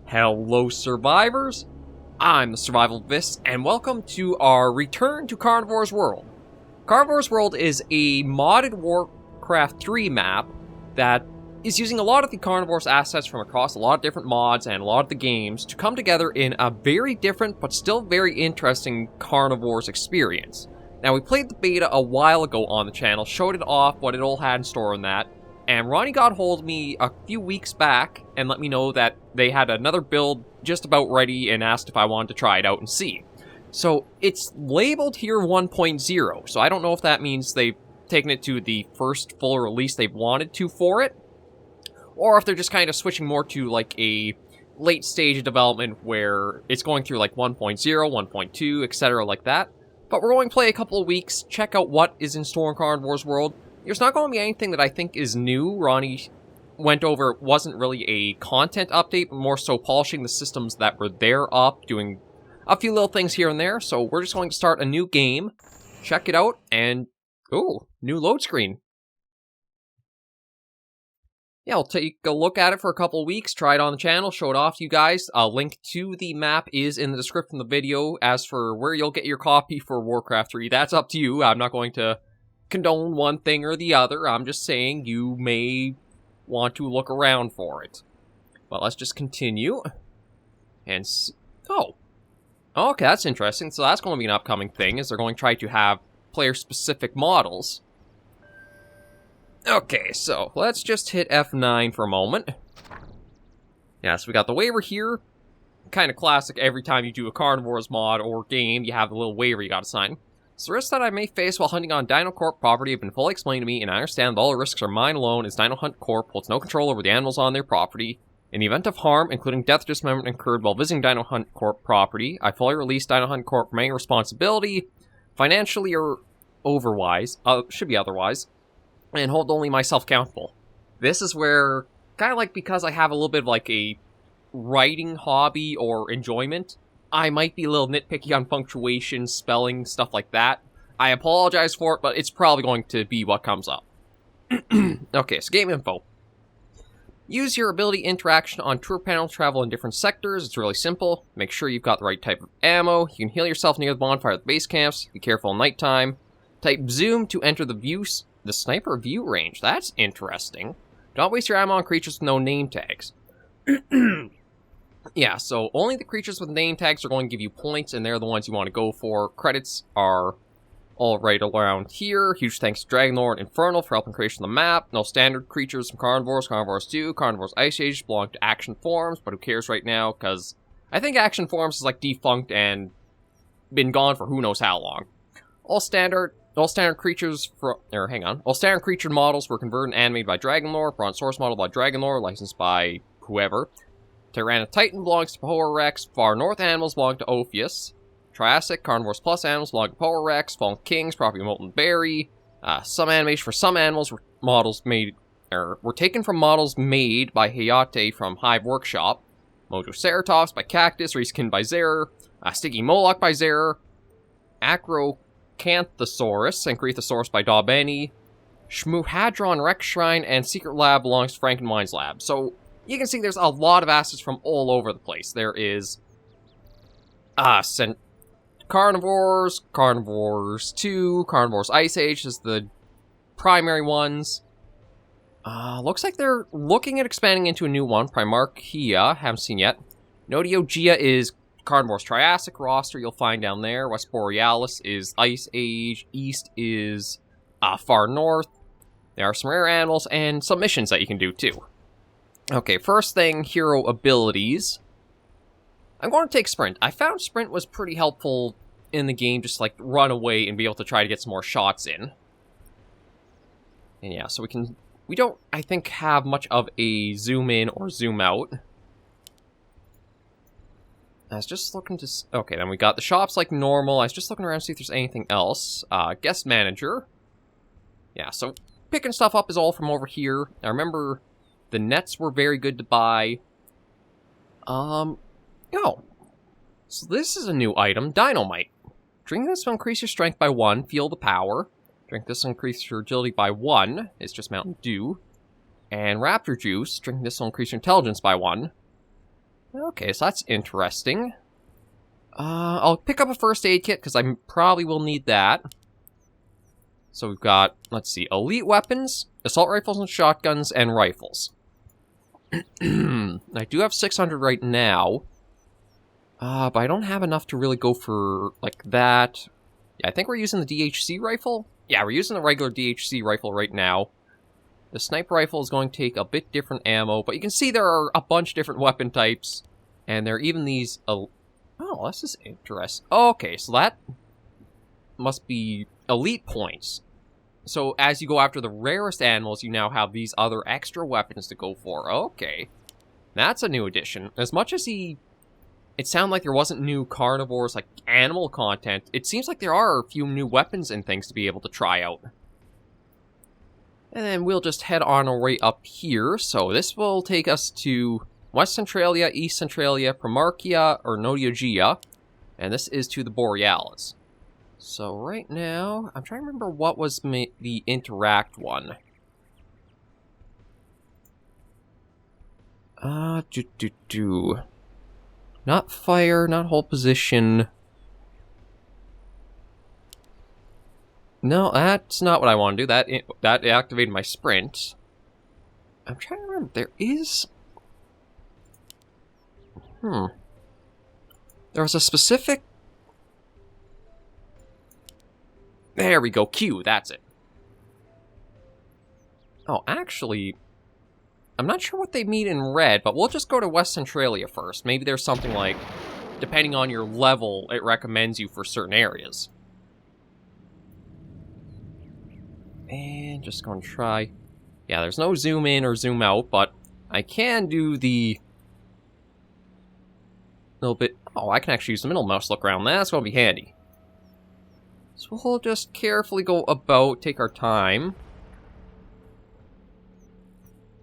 Hello survivors, I'm the SurvivalVis, and welcome to our return to Carnivores World. Carnivores World is a modded Warcraft 3 map that is using a lot of the Carnivores assets from across a lot of different mods and a lot of the games to come together in a very different but still very interesting Carnivores experience. Now, we played the beta a while ago on the channel, showed it off, what it all had in store and that, and Ronnie got hold of me a few weeks back and let me know that they had another build just about ready and asked if I wanted to try it out and see. So it's labeled here 1.0, so I don't know if that means they've taken it to the first full release they wanted to for it, or if they're just kind of switching more to like a late stage of development where it's going through like 1.0, 1.2, etc. like that. But we're going to play a couple of weeks, check out what is in store in Carnivores World. There's not going to be anything that I think is new. Ronnie went over, it wasn't really a content update, but more so polishing the systems that were there up, doing a few little things here and there. So we're just going to start a new game, check it out, and, ooh, new load screen. Yeah, I'll take a look at it for a couple of weeks, try it on the channel, show it off to you guys. A link to the map is in the description of the video. As for where you'll get your copy for Warcraft 3, that's up to you. I'm not going to condone one thing or the other. I'm just saying you may want to look around for it. But let's just continue. And oh, okay, that's interesting. So that's going to be an upcoming thing, is they're going to try to have player-specific models. Okay, so let's just hit F9 for a moment. Yeah, so we got the waiver here. Kind of classic, every time you do a Carnivores mod or game, you have the little waiver you gotta sign. So the risks that I may face while hunting on Dino Corp property have been fully explained to me, and I understand that all the risks are mine alone, as Dino Hunt Corp holds no control over the animals on their property. In the event of harm, including death or dismemberment incurred while visiting Dino Hunt Corp property, I fully release Dino Hunt Corp from any responsibility, financially or otherwise, should be otherwise, and hold only myself accountable. This is where, kind of like, because I have a little bit of like a writing hobby or enjoyment, I might be a little nitpicky on punctuation, spelling, stuff like that. I apologize for it, but it's probably going to be what comes up. Okay, so game info. Use your ability interaction on tour panel to travel in different sectors. It's really simple. Make sure you've got the right type of ammo. You can heal yourself near the bonfire at the base camps. Be careful at nighttime. Type zoom to enter the sniper view range. That's interesting. Don't waste your ammo on creatures with no name tags. Yeah, so only the creatures with name tags are going to give you points, and they're the ones you want to go for. Credits are all right around here. Huge thanks to Dragonlor and Infernall for helping creation of the map. No standard creatures from Carnivores. Carnivores 2, Carnivores Ice Age belong to Action Forums, but who cares right now, because I think Action Forums is like defunct and been gone for who knows how long. All standard creatures all standard creature models were converted and animated by Dragonlor, brought source model by Dragonlor, licensed by whoever. Tyranitar belongs to Power Rex, Far North animals belong to Ophius. Triassic, Carnivores Plus animals belong to Power Rex, Fallen Kings, property of Molten Berry. Some animation for some animals were taken from models made by Hayate from Hive Workshop. Mojoceratops by Cactus, Reskinned by Zerer. Sticky Moloch by Zerer. Acrocanthosaurus and Crethosaurus by Daubeni. Shmuhadron Rex Shrine and Secret Lab belongs to Frankenwein's Lab. So you can see there's a lot of assets from all over the place. There is Carnivores, Carnivores 2, Carnivores Ice Age is the primary ones. Looks like they're looking at expanding into a new one. Primarchia, haven't seen yet. Nodiogia is Carnivores Triassic roster, you'll find down there. West Borealis is Ice Age. East is Far North. There are some rare animals and some missions that you can do too. Okay, first thing, hero abilities. I'm going to take Sprint. I found Sprint was pretty helpful in the game, just like run away and be able to try to get some more shots in. And yeah, so we don't, I think, have much of a zoom in or zoom out. I was just looking to, okay, then we got the shops like normal. I was just looking around to see if there's anything else. Guest manager. Yeah, so picking stuff up is all from over here. I remember the nets were very good to buy. Oh. So this is a new item, Dynamite. Drink this will increase your strength by 1, feel the power. Drink this will increase your agility by 1, it's just Mountain Dew. And Raptor Juice, drink this will increase your intelligence by 1. Okay, so that's interesting. I'll pick up a first aid kit, because I probably will need that. So we've got, let's see, elite weapons, assault rifles and shotguns, and rifles. I do have 600 right now. But I don't have enough to really go for, like, that. Yeah, I think we're using the DHC rifle. Yeah, we're using the regular DHC rifle right now. The sniper rifle is going to take a bit different ammo, but you can see there are a bunch of different weapon types. And there are even these... Oh, this is interesting. Okay, so that must be elite points. So as you go after the rarest animals, you now have these other extra weapons to go for. Okay. That's a new addition. As much as it sounded like there wasn't new carnivores, like animal content, it seems like there are a few new weapons and things to be able to try out. And then we'll just head on our way up here. So this will take us to West Centralia, East Centralia, Primarchia, or Notiagia. And this is to the Borealis. So right now, I'm trying to remember what was the interact one. Not fire, not hold position. No, that's not what I want to do. That activated my sprint. I'm trying to remember. There is... There was a specific... There we go. Q, that's it. Oh, actually... I'm not sure what they mean in red, but we'll just go to West Centralia first. Maybe there's something like, depending on your level, it recommends you for certain areas. And just going to try... Yeah, there's no zoom in or zoom out, but I can do the... little bit... Oh, I can actually use the middle mouse look around. That's going to be handy. So we'll just carefully go about, take our time.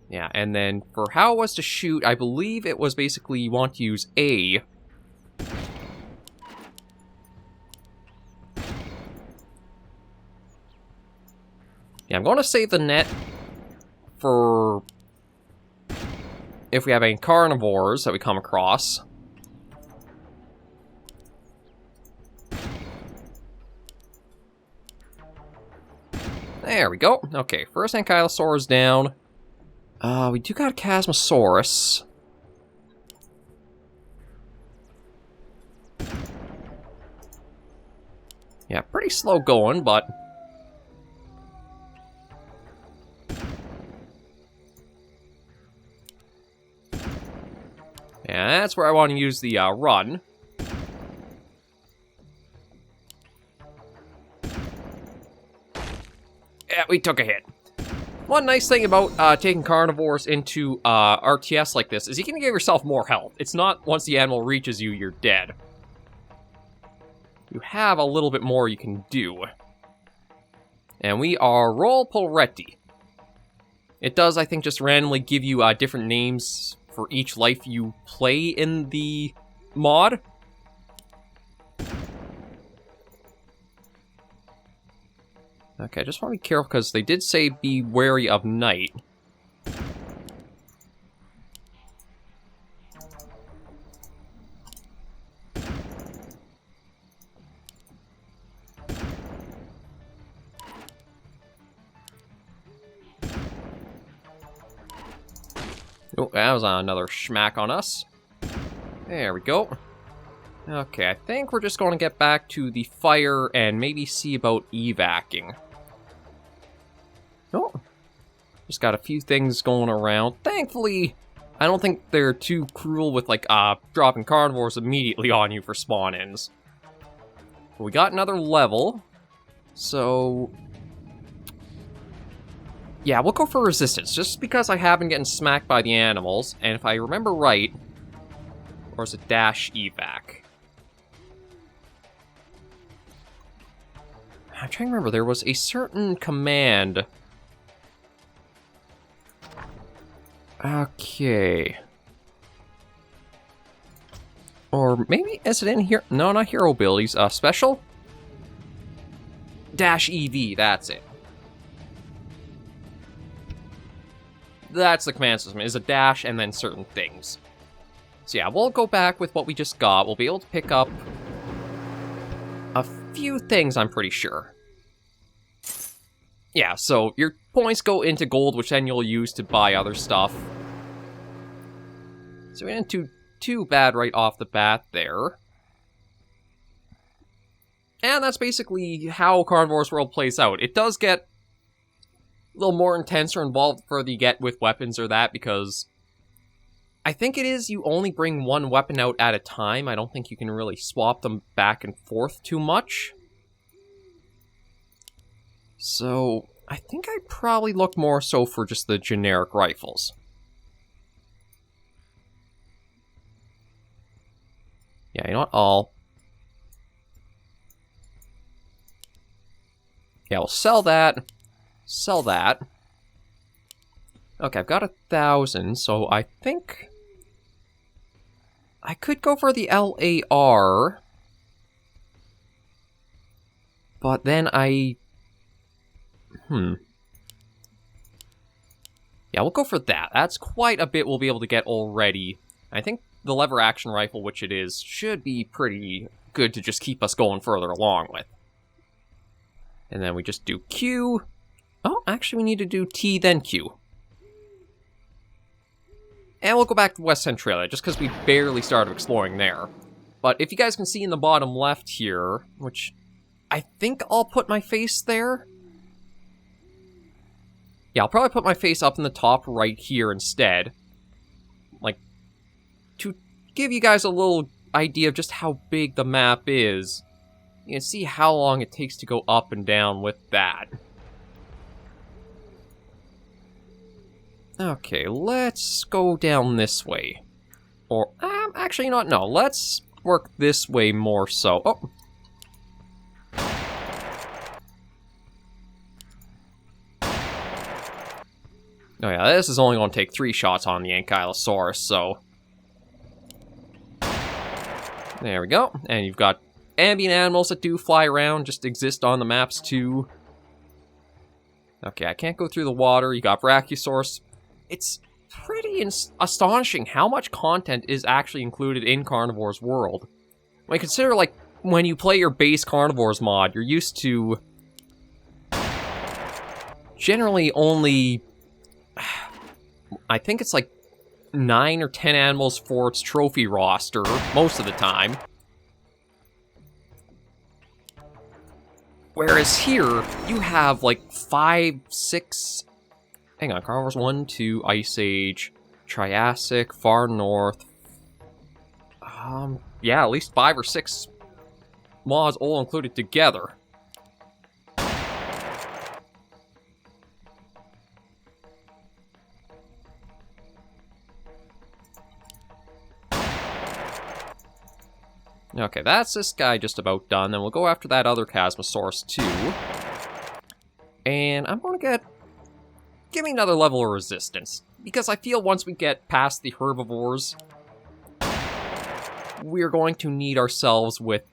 Yeah, and then for how it was to shoot, I believe it was basically you want to use A. Yeah, I'm going to save the net for if we have any carnivores that we come across. There we go. Okay, first Ankylosaurus down. We do got a Chasmosaurus. Yeah, pretty slow going, but... Yeah, that's where I want to use the run. Yeah, we took a hit. One nice thing about taking carnivores into RTS like this is you can give yourself more health. It's not once the animal reaches you, you're dead. You have a little bit more you can do. And we are Roll Polretti. It does, I think, just randomly give you different names for each life you play in the mod. Okay, I just want to be careful because they did say be wary of night. Oh, that was another schmack on us. There we go. Okay, I think we're just going to get back to the fire and maybe see about evacing. Oh, just got a few things going around. Thankfully, I don't think they're too cruel with, like, dropping carnivores immediately on you for spawn-ins. We got another level, so... Yeah, we'll go for resistance, just because I have been getting smacked by the animals, and if I remember right... Or is it dash evac? I'm trying to remember, there was a certain command... Okay. Or maybe, is it in here? No, not hero abilities. Special? Dash EV, that's it. That's the command system, is a dash and then certain things. So yeah, we'll go back with what we just got. We'll be able to pick up a few things, I'm pretty sure. Yeah, so your points go into gold, which then you'll use to buy other stuff. So we didn't do too bad right off the bat there. And that's basically how Carnivores World plays out. It does get a little more intense or involved the further you get with weapons or that, because I think it is you only bring one weapon out at a time. I don't think you can really swap them back and forth too much. So I think I probably look more so for just the generic rifles. Yeah, you know what, yeah, we'll sell that. Sell that. Okay, I've got 1,000, so I think I could go for the LAR. But then yeah, we'll go for that. That's quite a bit we'll be able to get already. I think the lever action rifle, which it is, should be pretty good to just keep us going further along with. And then we just do Q. Oh, actually we need to do T, then Q. And we'll go back to West Centralia, just because we barely started exploring there. But if you guys can see in the bottom left here, which I think I'll put my face there. Yeah, I'll probably put my face up in the top right here instead. Like, to give you guys a little idea of just how big the map is. You can see how long it takes to go up and down with that. Okay, let's go down this way. Or, actually, you know what? No, let's work this way more so. Oh. Oh yeah, this is only going to take 3 shots on the Ankylosaurus, so... There we go. And you've got ambient animals that do fly around, just exist on the maps too. Okay, I can't go through the water. You got Brachiosaurus. It's pretty astonishing how much content is actually included in Carnivores World. When you consider, like, when you play your base Carnivores mod, you're used to generally only... I think it's like 9 or 10 animals for its trophy roster, most of the time. Whereas here, you have like 5, 6... Hang on, Carnivores 1, 2, Ice Age, Triassic, Far North. Yeah, at least 5 or 6 mods all included together. Okay, that's this guy just about done. Then we'll go after that other Chasmosaurus too. And I'm going to give me another level of resistance. Because I feel once we get past the herbivores, we're going to need ourselves with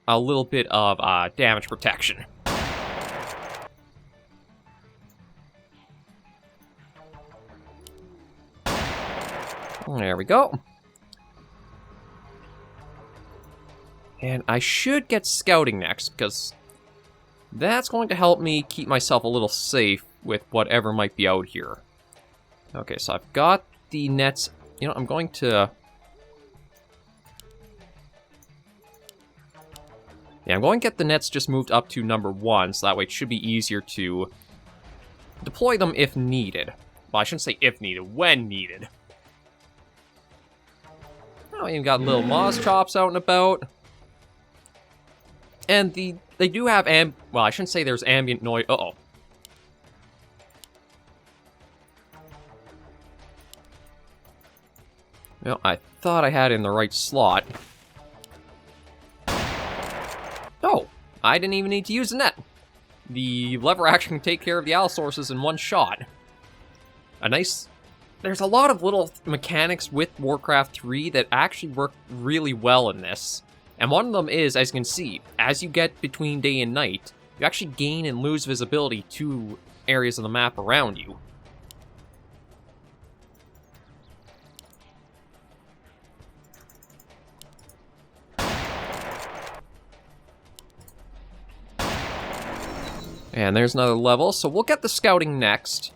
a little bit of damage protection. There we go. And I should get scouting next, because that's going to help me keep myself a little safe with whatever might be out here. Okay, so I've got the nets. You know, I'm going to... Yeah, I'm going to get the nets just moved up to number 1, so that way it should be easier to deploy them if needed. Well, I shouldn't say if needed, when needed. Oh, even got little Moz Chops out and about. And they do have well, I shouldn't say there's ambient noise. Uh-oh. Well, I thought I had it in the right slot. Oh, I didn't even need to use the net. The lever action can take care of the Allosaurus in one shot. There's a lot of little mechanics with Warcraft 3 that actually work really well in this. And one of them is, as you can see, as you get between day and night, you actually gain and lose visibility to areas of the map around you. And there's another level, so we'll get the scouting next.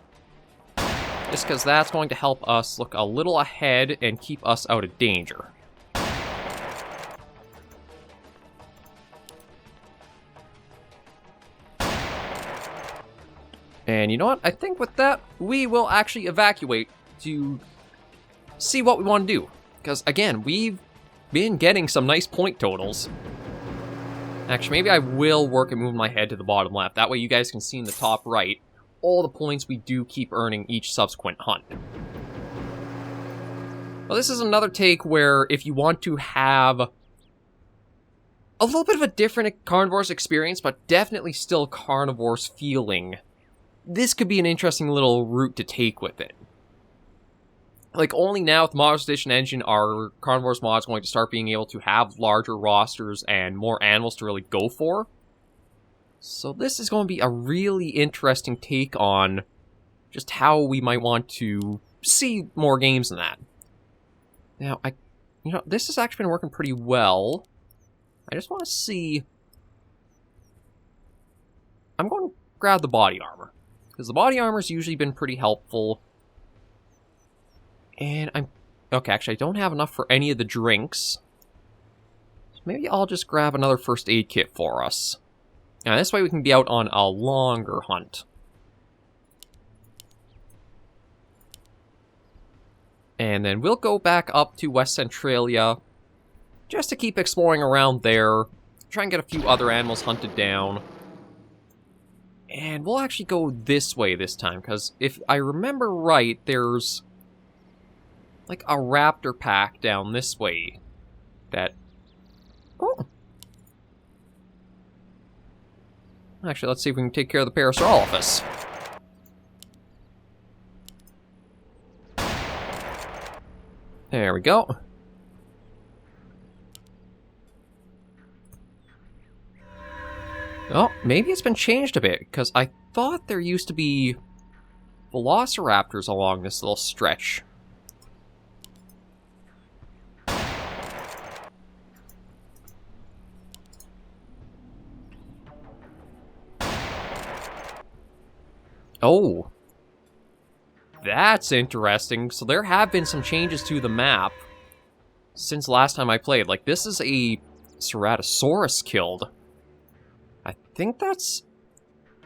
Just because that's going to help us look a little ahead and keep us out of danger. And you know what? I think with that, we will actually evacuate to see what we want to do. Because, again, we've been getting some nice point totals. Actually, maybe I will work and move my head to the bottom left. That way you guys can see in the top right all the points we do keep earning each subsequent hunt. Well, this is another take where if you want to have a little bit of a different carnivores experience, but definitely still carnivores feeling, this could be an interesting little route to take with it. Like, only now with Modders Edition Engine are Carnivores mods going to start being able to have larger rosters and more animals to really go for. So this is going to be a really interesting take on just how we might want to see more games than that. Now, this has actually been working pretty well. I just want to see... I'm going to grab the body armor, because the body armor's usually been pretty helpful. And okay, actually, I don't have enough for any of the drinks. So maybe I'll just grab another first aid kit for us. Now, this way we can be out on a longer hunt. And then we'll go back up to West Centralia, just to keep exploring around there, try and get a few other animals hunted down. And we'll actually go this way this time, because if I remember right, there's like a raptor pack down this way that... Oh. Actually, let's see if we can take care of the Parasaurolophus. There we go. Oh, maybe it's been changed a bit, because I thought there used to be velociraptors along this little stretch. Oh, that's interesting. So there have been some changes to the map since last time I played. Like, this is a Ceratosaurus killed. I think that's...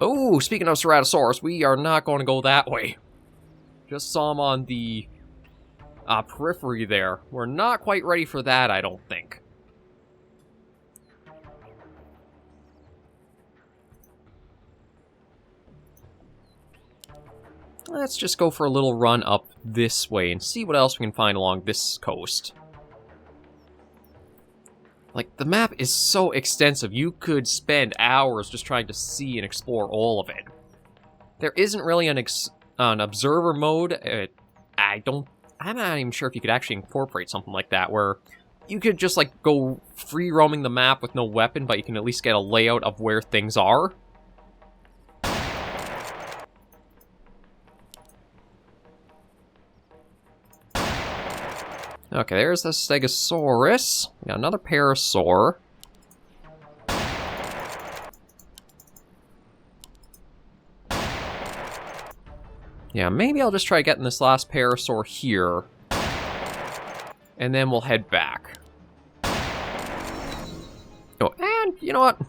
Oh, speaking of Ceratosaurus, we are not going to go that way. Just saw him on the periphery there. We're not quite ready for that, I don't think. Let's just go for a little run up this way and see what else we can find along this coast. Like, the map is so extensive, you could spend hours just trying to see and explore all of it. There isn't really an observer mode. I'm not even sure if you could actually incorporate something like that, where you could just, like, go free roaming the map with no weapon, but you can at least get a layout of where things are. Okay, there's the Stegosaurus. We got another Parasaur. Yeah, maybe I'll just try getting this last Parasaur here. And then we'll head back. Oh, and you know what?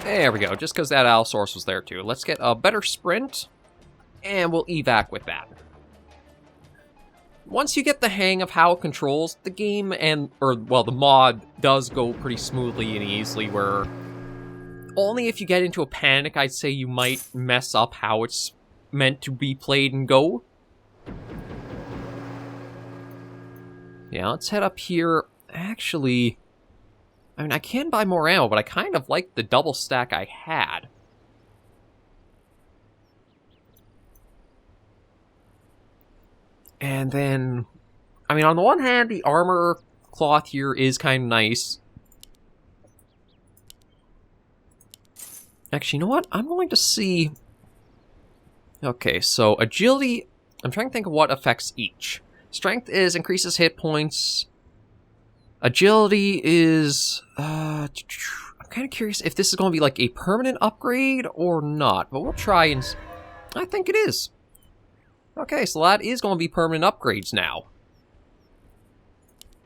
There we go, just because that Allosaurus was there too. Let's get a better sprint, and we'll evac with that. Once you get the hang of how it controls, the game the mod does go pretty smoothly and easily, where only if you get into a panic, I'd say you might mess up how it's meant to be played and go. Yeah, let's head up here. Actually... I mean, I can buy more ammo, but I kind of like the double stack I had. And then, I mean, on the one hand, the armor cloth here is kind of nice. Actually, you know what? I'm going to see... Okay, so agility... I'm trying to think of what affects each. Strength increases hit points... Agility is... I'm kind of curious if this is going to be like a permanent upgrade or not, but we'll try and... I think it is. Okay, so that is going to be permanent upgrades now.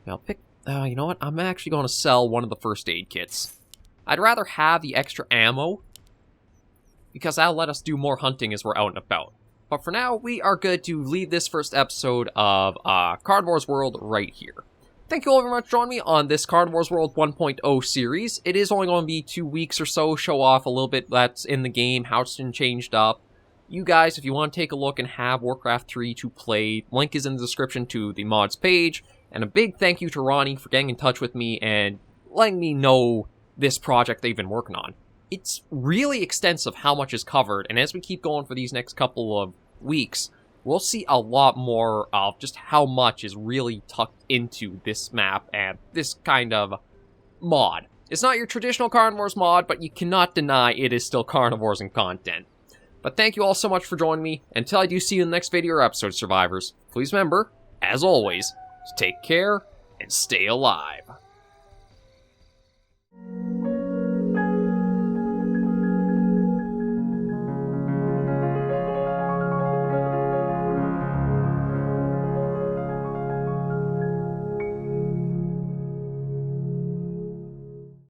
Now pick... you know what? I'm actually going to sell one of the first aid kits. I'd rather have the extra ammo, because that'll let us do more hunting as we're out and about. But for now, we are good to leave this first episode of Carnivores World right here. Thank you all very much for joining me on this Carnivores World 1.0 series. It is only going to be 2 weeks or so, show off a little bit that's in the game, how it's been changed up. You guys, if you want to take a look and have Warcraft 3 to play, link is in the description to the mods page. And a big thank you to Ronnie for getting in touch with me and letting me know this project they've been working on. It's really extensive how much is covered, and as we keep going for these next couple of weeks, we'll see a lot more of just how much is really tucked into this map and this kind of mod. It's not your traditional Carnivores mod, but you cannot deny it is still Carnivores in content. But thank you all so much for joining me. Until I do see you in the next video or episode, survivors, please remember, as always, to take care and stay alive.